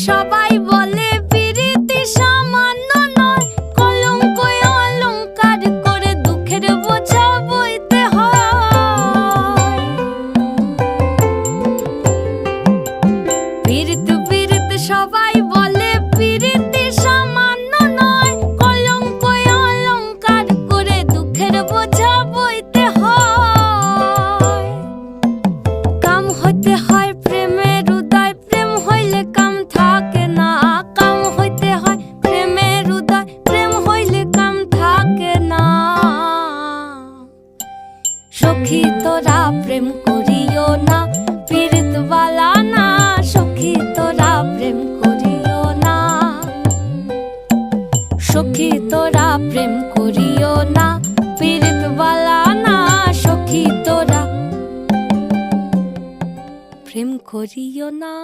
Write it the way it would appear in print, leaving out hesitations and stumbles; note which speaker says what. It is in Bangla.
Speaker 1: সবাই বলে পিরিতি সামান্য নয়, কলঙ্ক অলংকার করে দুঃখের বোঝা বইতে হয়। পিরিত পিরিত সবাই বলে পিরিতি সামান্য নয়, কলঙ্ক অলংকার করে দুঃখের বোঝা বইতে হয়। কাম হইতে হয় প্রেমের উদয়, প্রেম হইলে কাম থাকে না। কাম হইতে হয় প্রেমের উদয়, প্রেম হইলে কাম থাকে না। সখী তোরা প্রেম করিও না, পীড়িত বালা না। সখী তোরা প্রেম করিও না, সখী তোরা প্রেম করিও না, পীড়িত বালা না। সখী তোরা প্রেম করিও না।